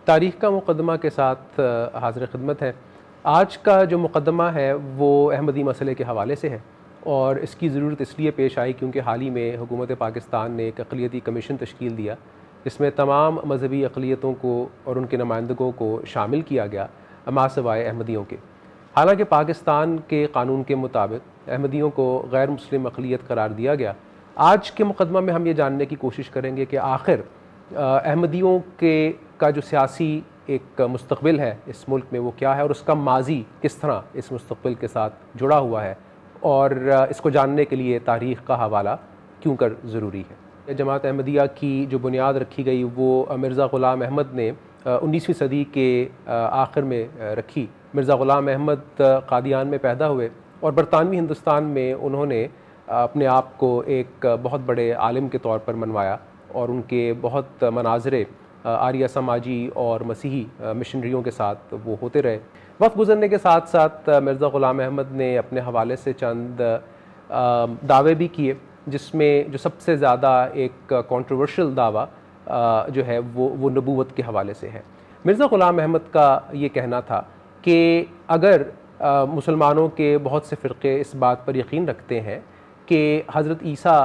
तारीख़ का मुक़दमा के साथ हाज़िर ख़िदमत है। आज का जो मुक़दमा है वो अहमदी मसले के हवाले से है और इसकी ज़रूरत इसलिए पेश आई क्योंकि हाल ही में हुकूमत पाकिस्तान ने एक अक़लियती कमीशन तश्कील दिया, जिसमें तमाम मज़हबी अक़लियतों को और उनके नुमाइंदों को शामिल किया गया मासिवाए अहमदियों के। हालाँकि पाकिस्तान के कानून के मुताबिक अहमदियों को गैर मुस्लिम अक़लियत करार दिया गया। आज के मुक़दमा में हम ये जानने की कोशिश करेंगे कि आखिर अहमदियों के का जो सियासी एक मुस्तक़बिल है इस मुल्क में वो क्या है और उसका माज़ी किस तरह इस मुस्तक़बिल के साथ जुड़ा हुआ है, और इसको जानने के लिए तारीख़ का हवाला क्यों कर ज़रूरी है। जमात अहमदिया की जो बुनियाद रखी गई वो मिर्ज़ा ग़ुलाम अहमद ने 19वीं सदी के आखिर में रखी। मिर्ज़ा ग़ुलाम अहमद कादियान में पैदा हुए और बरतानवी हिंदुस्तान में उन्होंने अपने आप को एक बहुत बड़े आलिम के तौर पर मनवाया और उनके बहुत मनाज़रे आर्य समाजी और मसीही मिशनरियों के साथ वो होते रहे। वक्त गुज़रने के साथ साथ मिर्ज़ा ग़ुलाम अहमद ने अपने हवाले से चंद दावे भी किए, जिसमें जो सबसे ज़्यादा एक कंट्रोवर्शियल दावा जो है वो नबूवत के हवाले से है। मिर्ज़ा ग़ुलाम अहमद का ये कहना था कि अगर मुसलमानों के बहुत से फ़िरक़े इस बात पर यकीन रखते हैं कि हज़रत ईसा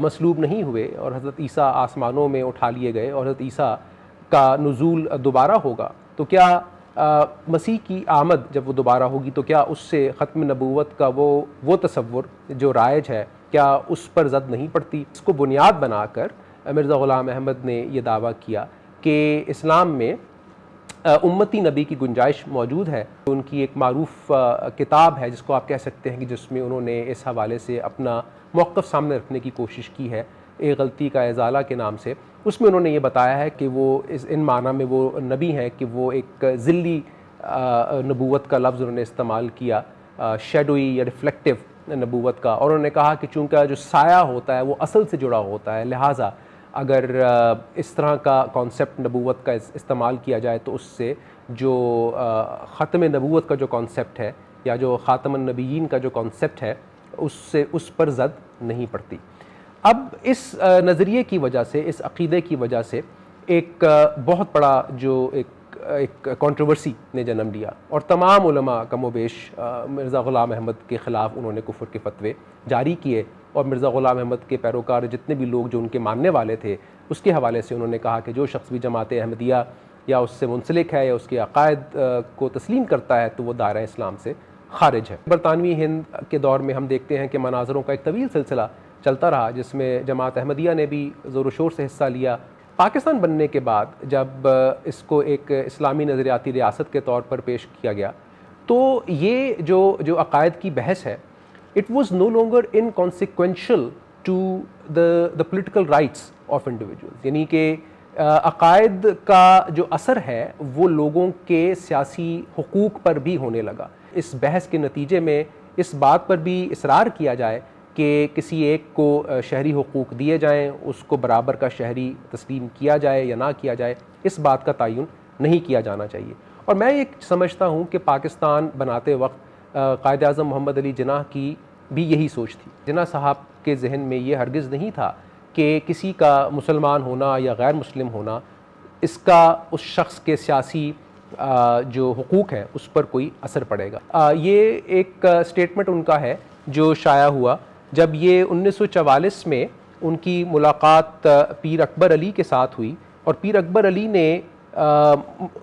मसलूब नहीं हुए और हज़रत ईसा आसमानों में उठा लिए गए और हज़रत ईसा का नुज़ूल दोबारा होगा, तो क्या मसीह की आमद जब वो दोबारा होगी तो क्या उससे ख़त्म नबूवत का वो तसव्वुर जो राइज है क्या उस पर ज़द नहीं पड़ती। इसको बुनियाद बनाकर मिर्ज़ा ग़ुलाम अहमद ने यह दावा किया कि इस्लाम में उम्मती नबी की गुंजाइश मौजूद है। उनकी एक मारूफ़ किताब है जिसको आप कह सकते हैं कि जिसमें उन्होंने इस हवाले से अपना मौक़िफ़ सामने रखने की कोशिश की है, एक गलती का इज़ाला के नाम से। उसमें उन्होंने ये बताया है कि वो इन माना में वो नबी हैं कि वो एक ज़िल्ली नबूवत का लफ्ज़ उन्होंने इस्तेमाल किया, शैडोई या रिफ्लेक्टिव नबूवत का, और उन्होंने कहा कि चूँकि जो साया होता है वो असल से जुड़ा होता है, लिहाजा अगर इस तरह का कॉन्सेप्ट नबूवत का इस्तेमाल किया जाए तो उससे जो ख़त्म नबूवत का जो कॉन्सेप्ट है या जो ख़ातमुन नबिय्यीन का जो कॉन्सेप्ट है उससे उस पर ज़द नहीं पड़ती। अब इस नज़रिए की वजह से, इस अक़ीदे की वजह से एक बहुत बड़ा जो एक कंट्रोवर्सी ने जन्म लिया और तमाम उलमा कमोबेश मिर्ज़ा ग़ुलाम अहमद के ख़िलाफ़ उन्होंने कुफ़्र के फ़तवे जारी किए और मिर्ज़ा ग़ुलाम अहमद के पैरोकार जितने भी लोग जो उनके मानने वाले थे उसके हवाले से उन्होंने कहा कि जो शख्स भी जमात अहमदिया या उससे मुंसलिक है या उसके अक़ायद को तस्लीम करता है तो वो दायरा इस्लाम से ख़ारिज है। बरतानवी हिंद के दौर में हम देखते हैं कि मनाज़रों का एक तवील सिलसिला चलता रहा जिसमें जमात अहमदिया ने भी ज़ोर शोर से हिस्सा लिया। पाकिस्तान बनने के बाद जब इसको एक इस्लामी नज़रियाती रियासत के तौर पर पेश किया गया तो ये जो अक़ायद की बहस है, it was no longer inconsequential to the political rights of individuals, यानी कि अक़ायद का जो असर है वो लोगों के सियासी हुकूक पर भी होने लगा। इस बहस के नतीजे में इस बात पर भी इसरार किया जाए कि किसी एक को शहरी हुकूक दिए जाएँ, उसको बराबर का शहरी तस्लीम किया जाए या ना किया जाए, इस बात का तयन नहीं किया जाना चाहिए। और मैं ये समझता हूँ कि पाकिस्तान बनाते वक्त कायद-ए-आज़म मोहम्मद अली जिन्नाह की भी यही सोच थी। जिन्नाह साहब के जहन में ये हरगिज़ नहीं था कि किसी का मुसलमान होना या गैर मुस्लिम होना इसका उस शख्स के सियासी जो हुकूक हैं उस पर कोई असर पड़ेगा। ये एक स्टेटमेंट उनका है जो शाया हुआ जब ये 1944 में उनकी मुलाकात पीर अकबर अली के साथ हुई और पीर अकबर अली ने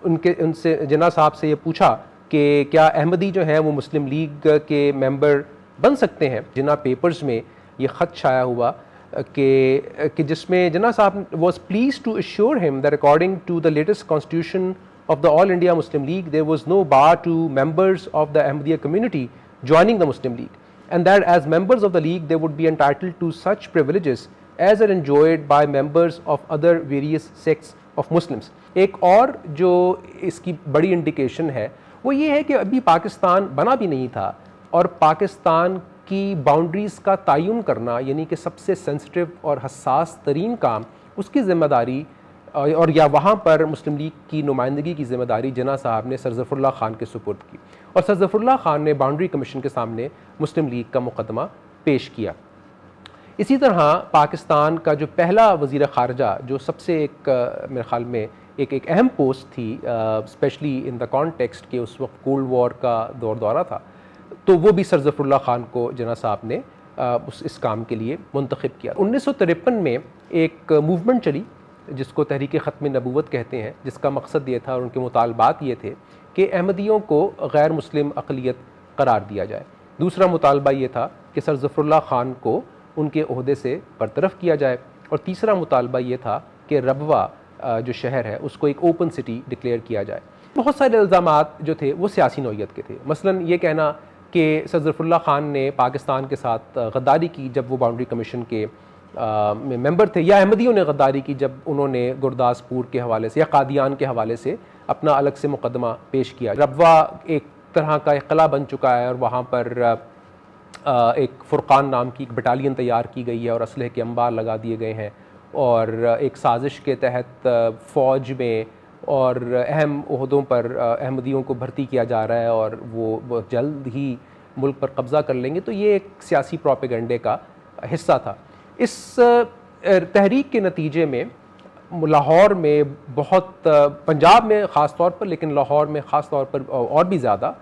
उनसे जिन्नाह साहब से ये पूछा कि क्या अहमदी जो हैं वो मुस्लिम लीग के मेंबर बन सकते हैं। जिन्नाह पेपर्स में ये ख़त शाया हुआ कि जिसमें जिन्नाह साहब was pleased to assure him that according to the latest constitution of the All India Muslim League, there was no bar to members of the Ahmadiyya community joining the Muslim League, and that as members of the League they would be entitled to such privileges as are enjoyed by members of other various sects of Muslims. एक और जो इसकी बड़ी indication है वो ये है कि अभी पाकिस्तान बना भी नहीं था और पाकिस्तान की बाउंड्रीज़ का तयन करना यानी कि सबसे सेंसिटिव और हसास तरीन काम उसकी ज़िम्मेदारी और या वहाँ पर मुस्लिम लीग की नुमाइंदगी की ज़िम्मेदारी जिन्नाह साहब ने सर ज़फ़रुल्लाह ख़ान के सुपुर्द की और सर ज़फ़रुल्लाह ख़ान ने बाउंड्री कमीशन के सामने मुस्लिम लीग का मुकदमा पेश किया। इसी तरह पाकिस्तान का जो पहला वज़ीर ख़ारजा जो सबसे एक मेरे ख़्याल में एक अहम पोस्ट थी, स्पेशली इन द कॉन्टेक्स्ट कि उस वक्त कोल्ड वॉर का दौरा था, तो वो भी सर ज़फ़रुल्लाह ख़ान को जिन्ना साहब ने इस काम के लिए मुंतखब किया। 1953 में एक मूवमेंट चली जिसको तहरीक ख़त्म नबूवत कहते हैं, जिसका मकसद ये था और उनके मुतालबात ये थे कि अहमदियों को गैर मुस्लिम अक़लियत करार दिया जाए। दूसरा मुतालबा ये था कि सर ज़फ़रुल्लाह ख़ान को उनके ओहदे से बरतरफ़ किया जाए, और तीसरा मुतालबा ये था कि रबवा जो शहर है उसको एक ओपन सिटी डिक्लेयर किया जाए। बहुत सारे इल्ज़ामात जो थे वो सियासी नौइयत के थे। मसलन ये कहना कि सर ज़फ़रुल्लाह ख़ान ने पाकिस्तान के साथ गद्दारी की जब वो बाउंड्री कमीशन के मेंबर थे, या अहमदियों ने गद्दारी की जब उन्होंने गुरदासपुर के हवाले से या कादियान के हवाले से अपना अलग से मुकदमा पेश किया। रबवा एक तरह का एक किला बन चुका है और वहाँ पर एक फ़ुरक़ान नाम की एक बटालियन तैयार की गई है और असलहे के अंबार लगा दिए गए हैं, और एक साजिश के तहत फ़ौज में और अहम ओहदों पर अहमदियों को भर्ती किया जा रहा है और वो जल्द ही मुल्क पर कब्ज़ा कर लेंगे। तो ये एक सियासी प्रोपेगेंडे का हिस्सा था। इस तहरीक के नतीजे में लाहौर में बहुत, पंजाब में ख़ास तौर पर, लेकिन लाहौर में ख़ास तौर पर और भी ज़्यादा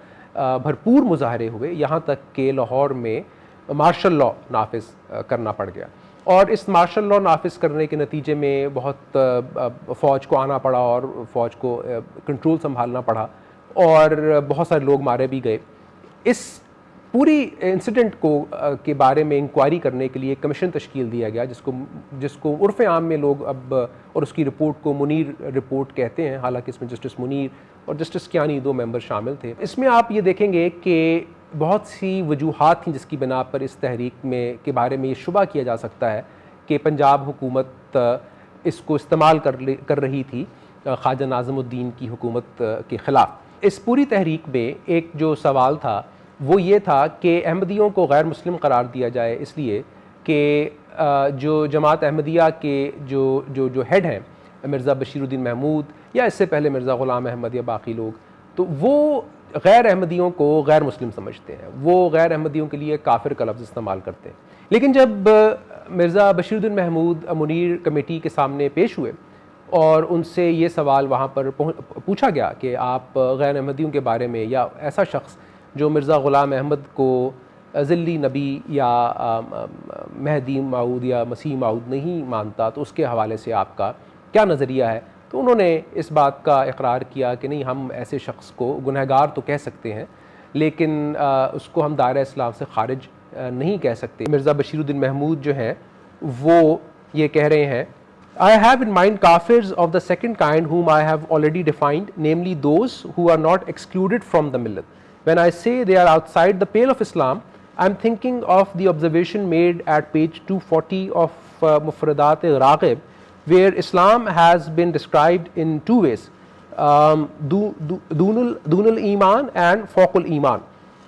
भरपूर मुजाहरे हुए, यहाँ तक कि लाहौर में मार्शल लॉ नाफिज करना पड़ गया। और इस मार्शल लॉ नाफिज करने के नतीजे में बहुत फ़ौज को आना पड़ा और फ़ौज को कंट्रोल संभालना पड़ा और बहुत सारे लोग मारे भी गए। इस पूरी इंसिडेंट को के बारे में इंक्वायरी करने के लिए कमीशन तश्कील दिया गया, जिसको उर्फ़ आम में लोग अब और उसकी रिपोर्ट को मुनीर रिपोर्ट कहते हैं। हालांकि इसमें जस्टिस मुनीर और जस्टिस कियानी 2 मेंबर शामिल थे। इसमें आप ये देखेंगे कि बहुत सी वजूहात थी जिसकी बिना पर इस तहरीक में के बारे में ये शुबा किया जा सकता है कि पंजाब हुकूमत इसको इस्तेमाल कर रही थी ख्वाजा नाज़िमुद्दीन की हुकूमत के ख़िलाफ़। इस पूरी तहरीक में एक जो सवाल था वो ये था कि अहमदियों को गैर मुस्लिम करार दिया जाए, इसलिए कि जो जमात अहमदिया के जो हेड हैं मिर्ज़ा बशीरुद्दीन महमूद या इससे पहले मिर्ज़ा ग़ुलाम अहमद या बाकी लोग, तो वो गैर अहमदियों को गैर मुस्लिम समझते हैं, वो गैर अहमदियों के लिए काफिर का लफ्ज़ इस्तेमाल करते हैं। लेकिन जब मिर्ज़ा बशीरुद्दीन महमूद मुनीर कमेटी के सामने पेश हुए और उनसे ये सवाल वहाँ पर पूछा गया कि आप गैर अहमदियों के बारे में, या ऐसा शख्स जो मिर्ज़ा ग़ुलाम अहमद को ज़िल्ली नबी या महदी माऊद या मसीह माऊद नहीं मानता, तो उसके हवाले से आपका क्या नज़रिया है। तो उन्होंने इस बात का इकरार किया कि नहीं, हम ऐसे शख्स को गुनहगार तो कह सकते हैं, लेकिन उसको हम दायरा इस्लाम से खारिज नहीं कह सकते। मिर्ज़ा बशीरुद्दीन महमूद जो हैं वो ये कह रहे हैं, I have in mind kafirs of the second kind whom I have already defined, namely those who are not excluded from the millet. When I say they are outside the pale of Islam, I am thinking of the observation made at page 240 of Mufradat Raghib, where Islam has been described in 2 ways, Dunul Iman and Fawqul Iman.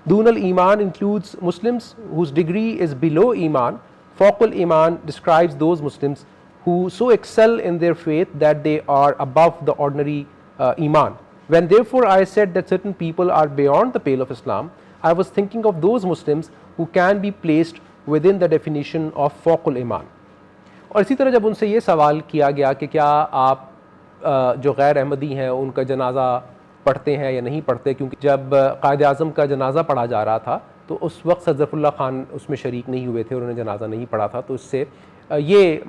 Dunul Iman includes Muslims whose degree is below Iman. Fawqul Iman describes those Muslims who so excel in their faith that they are above the ordinary Iman. When therefore I said that certain people are beyond the pale of Islam, I was thinking of those Muslims who can be placed within the definition of Fawqul Iman. और इसी तरह जब उनसे ये सवाल किया गया कि क्या आप जो गैर अहमदी हैं उनका जनाजा पढ़ते हैं या नहीं पढ़ते, क्योंकि जब कायद आज़म का जनाजा पढ़ा जा रहा था तो उस वक्त सर ज़फ़रुल्लाह ख़ान उसमें शरीक नहीं हुए थे, उन्होंने जनाजा नहीं पढ़ा था, तो इससे ये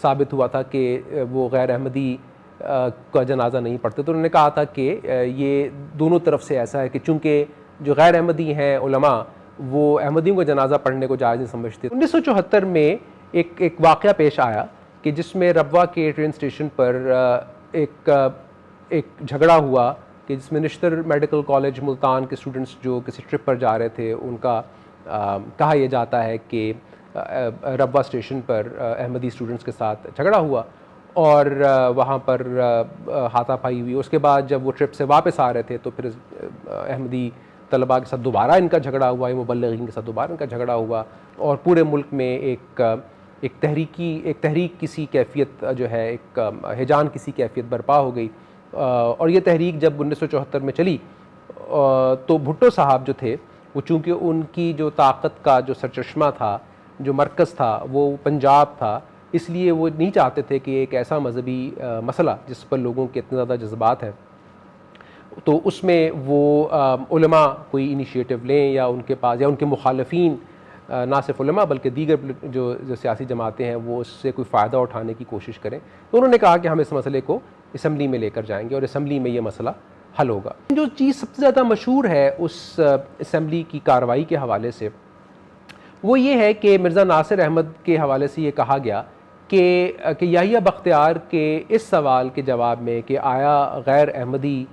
साबित हुआ था कि वो गैर अहमदी का जनाजा नहीं पढ़ते। तो उन्होंने कहा था कि ये दोनों तरफ से ऐसा है कि चूँकि जो गैर अहमदी हैं उलमा वो अहमदियों का जनाजा पढ़ने को जायज़ नहीं समझते। 1974 में एक वाक़या पेश आया कि जिसमें रबवा के ट्रेन स्टेशन पर एक झगड़ा हुआ कि जिसमें निश्तर मेडिकल कॉलेज मुल्तान के स्टूडेंट्स जो किसी ट्रिप पर जा रहे थे, उनका कहा यह जाता है कि रबवा स्टेशन पर अहमदी स्टूडेंट्स के साथ झगड़ा हुआ और वहाँ पर हाथापाई हुई। उसके बाद जब वो ट्रिप से वापस आ रहे थे तो फिर अहमदी तलबा के साथ दोबारा इनका झगड़ा हुआ, मुबल्लिगीन के साथ दोबारा इनका झगड़ा हुआ और पूरे मुल्क में एक तहरीक किसी कैफियत जो है, एक हिजान किसी कैफियत बर्पा हो गई। और ये तहरीक जब 1974 में चली तो भुट्टो साहब जो थे वो चूँकि उनकी जो ताकत का जो सरचश्मा था, जो मरकज़ था वो पंजाब था, इसलिए वो नहीं चाहते थे कि एक ऐसा मजहबी मसला जिस पर लोगों के इतने ज़्यादा जज्बात हैं, तो उसमें वो उलमा कोई इनिशिएटिव लें या उनके पास या उनके मुखालफीन ना सिर्फ उलमा बल्कि दीगर जो सियासी जमातें हैं वो उससे कोई फ़ायदा उठाने की कोशिश करें। तो उन्होंने कहा कि हम इस मसले को असम्बली में लेकर जाएंगे और असम्बली में ये मसला हल होगा। जो चीज़ सबसे ज़्यादा मशहूर है उस असम्बली की कार्रवाई के हवाले से वो ये है कि मिर्ज़ा नासिर अहमद के हवाले से ये कहा गया कि याहिया बख्तियार के इस सवाल के जवाब में कि आया गैर अहमदी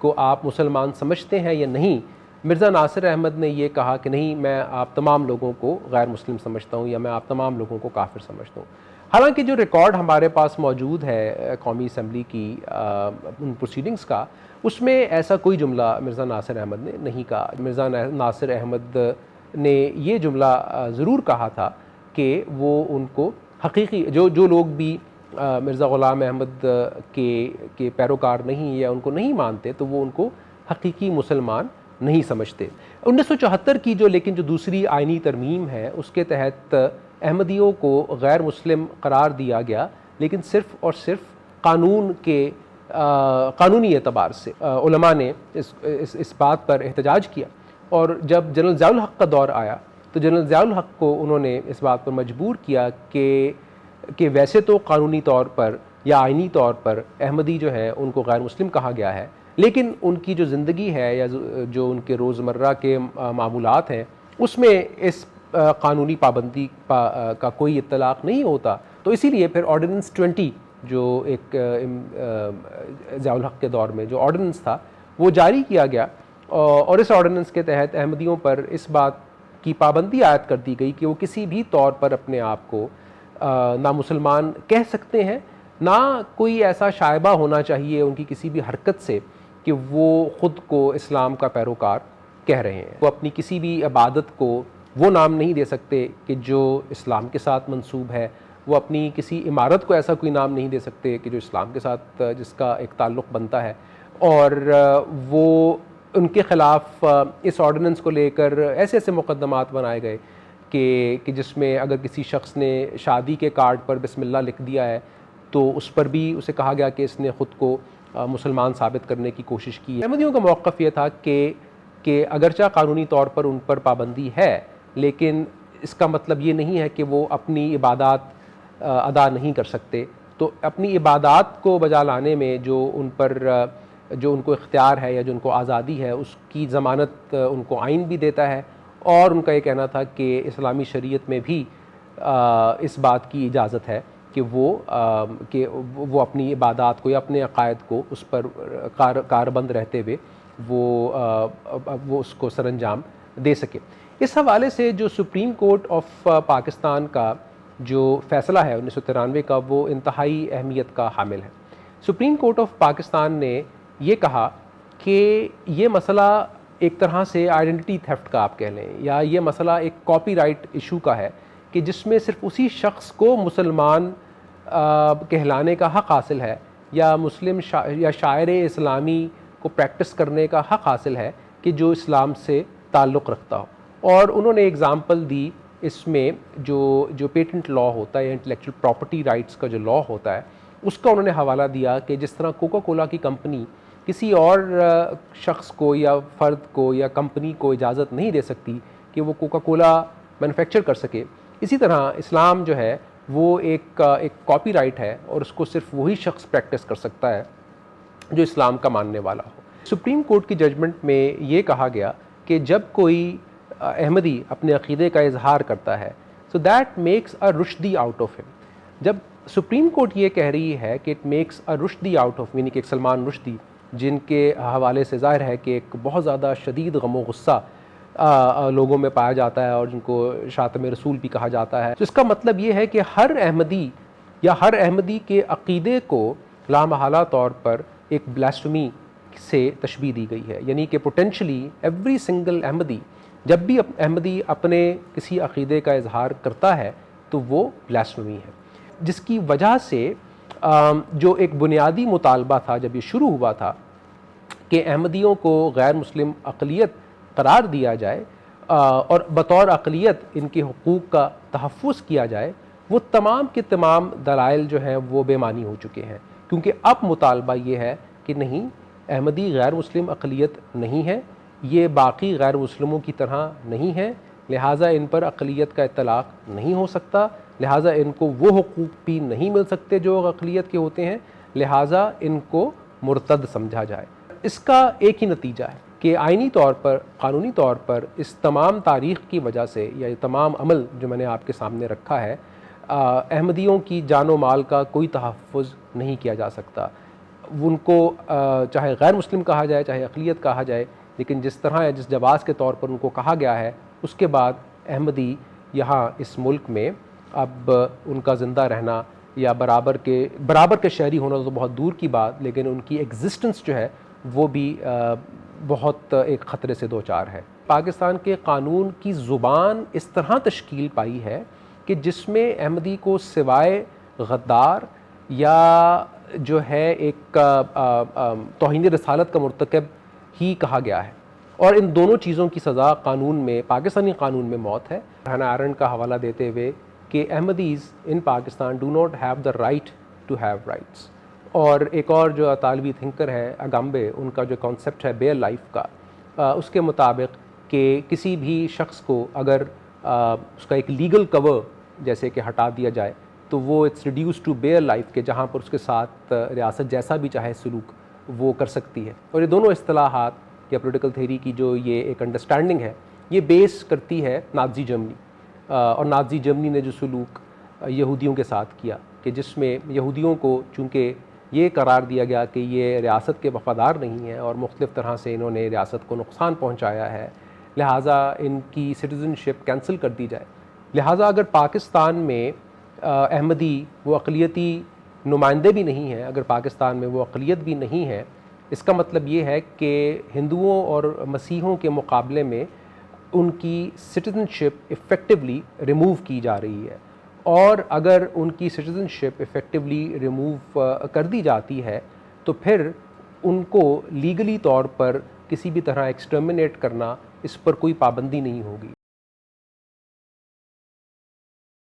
को आप मुसलमान समझते हैं या नहीं, मिर्ज़ा नासिर अहमद ने यह कहा कि नहीं, मैं आप तमाम लोगों को गैर मुस्लिम समझता हूँ या मैं आप तमाम लोगों को काफिर समझता हूँ। हालांकि जो रिकॉर्ड हमारे पास मौजूद है कौमी असम्बली की उन प्रोसीडिंग्स का, उसमें ऐसा कोई जुमला मिर्ज़ा नासिर अहमद ने नहीं कहा। मिर्ज़ा नासिर अहमद ने ये जुमला ज़रूर कहा था कि वो उनको हकीकी जो लोग भी मिर्ज़ा ग़ुलाम अहमद के पैरोकार नहीं या उनको नहीं मानते, तो वो उनको हकीकी मुसलमान नहीं समझते। 1974 की जो दूसरी आइनी तरमीम है उसके तहत अहमदियों को गैर मुस्लिम करार दिया गया, लेकिन सिर्फ़ और सिर्फ कानून के कानूनी एतबार से। उलमा ने इस बात पर एहतजाज किया और जब जनरल ज़ियाउल हक़ का दौर आया तो जनरल ज़ियाउल हक़ को उन्होंने इस बात पर मजबूर किया कि वैसे तो कानूनी तौर पर या आइनी तौर पर अहमदी जो है उनको गैर मुस्लिम कहा गया है, लेकिन उनकी जो ज़िंदगी है या जो उनके रोज़मर्रा के मामूलात हैं उसमें इस कानूनी पाबंदी का कोई इत्तलाक़ नहीं होता। तो इसीलिए फिर ऑर्डिनेंस 20 जो एक ज़ियाउल हक़ के दौर में जो ऑर्डिनेंस था वो जारी किया गया और इस ऑर्डिनेंस के तहत अहमदियों पर इस बात की पाबंदी आयद कर दी गई कि वो किसी भी तौर पर अपने आप को ना मुसलमान कह सकते हैं, ना कोई ऐसा शायबा होना चाहिए उनकी किसी भी हरकत से कि वो ख़ुद को इस्लाम का पैरोकार कह रहे हैं। वो अपनी किसी भी इबादत को वो नाम नहीं दे सकते कि जो इस्लाम के साथ मंसूब है। वो अपनी किसी इमारत को ऐसा कोई नाम नहीं दे सकते कि जो इस्लाम के साथ जिसका एक ताल्लुक़ बनता है। और वो उनके ख़िलाफ़ इस ऑर्डिनेंस को लेकर ऐसे ऐसे मुक़द्दमात बनाए गए कि जिसमें अगर किसी शख्स ने शादी के कार्ड पर बिस्मिल्लाह लिख दिया है तो उस पर भी उसे कहा गया कि इसने ख़ुद को मुसलमान साबित करने की कोशिश की है। अहमदियों का मौक़िफ़ ये था कि अगरचा कानूनी तौर पर उन पर पाबंदी है, लेकिन इसका मतलब ये नहीं है कि वो अपनी इबादात अदा नहीं कर सकते। तो अपनी इबादात को बजा लाने में जो उनको इख्तियार है या जो उनको आज़ादी है उसकी ज़मानत उनको आइन भी देता है। और उनका ये कहना था कि इस्लामी शरीयत में भी इस बात की इजाज़त है कि वो अपनी इबादात को या अपने अक़ायद को उस पर कारबंद रहते हुए वो उसको सरअंजाम दे सके। इस हवाले से जो सुप्रीम कोर्ट ऑफ पाकिस्तान का जो फ़ैसला है 1993 का, वो इंतहाई अहमियत का हामिल है। सुप्रीम कोर्ट ऑफ पाकिस्तान ने ये कहा कि ये मसला एक तरह से आइडेंटिटी थेफ्ट का आप कह लें, या ये मसला एक कॉपीराइट इशू का है कि जिसमें सिर्फ उसी शख्स को मुसलमान कहलाने का हक़ हासिल है या मुस्लिम या शायर इस्लामी को प्रैक्टिस करने का हक़ हासिल है कि जो इस्लाम से ताल्लुक़ रखता हो। और उन्होंने एग्ज़ाम्पल दी इसमें जो पेटेंट लॉ होता है या इंटेलेक्चुअल प्रॉपर्टी राइट्स का जो लॉ होता है उसका उन्होंने हवाला दिया कि जिस तरह कोका कोला की कंपनी किसी और शख्स को या फ़र्द को या कंपनी को इजाज़त नहीं दे सकती कि वो कोका कोला मैन्युफैक्चर कर सके, इसी तरह इस्लाम जो है वो एक कॉपीराइट है और उसको सिर्फ वही शख्स प्रैक्टिस कर सकता है जो इस्लाम का मानने वाला हो। सुप्रीम कोर्ट की जजमेंट में ये कहा गया कि जब कोई अहमदी अपने अक़ीदे का इजहार करता है, so that makes a Rushdie out of him. जब सुप्रीम कोर्ट ये कह रही है कि it makes a Rushdie out of, meaning कि एक सलमान रुश्दी जिनके हवाले से ज़ाहिर है कि एक बहुत ज़्यादा शदीद गम व गुस्सा लोगों में पाया जाता है और जिनको शातम रसूल भी कहा जाता है। तो इसका मतलब ये है कि हर अहमदी या हर अहमदी के अक़ीदे को लामहला तौर पर एक ब्लास्फेमी से तशबीह दी गई है, यानी कि पोटेंशली एवरी सिंगल अहमदी, जब भी अहमदी अपने किसी अक़ीदे का इजहार करता है तो वो ब्लास्फेमी है। जिसकी वजह से जो एक बुनियादी मुतालबा था जब ये शुरू हुआ था कि अहमदियों को गैर मुस्लिम अक़लियत करार दिया जाए और बतौर अक़लियत इनके हुकूक़ का तहफ़्फ़ुज़ किया जाए, वो तमाम के तमाम दलाइल जो हैं वो बेमानी हो चुके हैं, क्योंकि अब मुतालबा ये है कि नहीं, अहमदी गैर मुस्लिम अक़लियत नहीं है, ये बाकी गैर मुस्लिमों की तरह नहीं है, लिहाजा इन पर अक़लियत का इत्तलाक़ नहीं हो सकता, लिहाजा इनको वो हुकूक़ भी नहीं मिल सकते जो अक़लियत के होते हैं, लिहाजा इनको मुर्तद समझा जाए। इसका एक ही नतीजा है कि आइनी तौर पर, क़ानूनी तौर पर इस तमाम तारीख़ की वजह से, या ये तमाम अमल जो मैंने आपके सामने रखा है, अहमदियों की जान व माल का कोई तहफ़्फ़ुज़ नहीं किया जा सकता। उनको चाहे गैर मुस्लिम कहा जाए, चाहे अक़लियत कहा जाए, लेकिन जिस तरह या जिस जवाज़ के तौर पर उनको कहा गया है, उसके बाद अहमदी यहाँ इस मुल्क में अब उनका ज़िंदा रहना या बराबर के शहरी होना तो बहुत दूर की बात, लेकिन उनकी एग्जिस्टेंस जो है वो भी बहुत एक ख़तरे से दो चार है। पाकिस्तान के क़ानून की ज़ुबान इस तरह तश्कील पाई है कि जिसमें अहमदी को सिवाय गद्दार या जो है एक तौहीन रसालत का मुर्तकब ही कहा गया है, और इन दोनों चीज़ों की सज़ा कानून में, पाकिस्तानी कानून में मौत है। हन्ना आरेंट का हवाला देते हुए कि Ahmadis in Pakistan do not have the right to have rights. और एक और जो तालिबी थिंकर है अगाम्बे, उनका जो कॉन्सेप्ट है बेयर लाइफ का, उसके मुताबिक कि किसी भी शख्स को अगर उसका एक लीगल कवर जैसे कि हटा दिया जाए तो वो it's reduce to bare life के, जहाँ पर उसके साथ रियासत जैसा भी चाहे सलूक वो कर सकती है। और ये दोनों इस्तिलाहात या पॉलिटिकल थ्योरी की जो ये एक अंडरस्टैंडिंग है, ये बेस करती है नाज़ी जर्मनी, और नाज़ी जर्मनी ने जो सलूक यहूदियों के साथ किया कि जिसमें यहूदियों को चूँकि ये करार दिया गया कि ये रियासत के वफ़ादार नहीं हैं और मुख्तलिफ़ तरह से इन्होंने रियासत को नुकसान पहुँचाया है, लिहाजा इनकी सिटीज़नशिप कैंसिल कर दी जाए। लिहाजा अगर पाकिस्तान में अहमदी वो अक़लियती नुमाइंदे भी नहीं हैं, अगर पाकिस्तान में वो अक़लियत भी नहीं है, इसका मतलब ये है कि हिंदुओं और मसीहों के मुकाबले में उनकी सिटीज़नशिप इफ़ेक्टिवली रिमूव की जा रही है। और अगर उनकी सिटीज़नशिप इफ़ेक्टिवली रिमूव कर दी जाती है तो फिर उनको लीगली तौर पर किसी भी तरह एक्सटर्मिनेट करना, इस पर कोई पाबंदी नहीं होगी।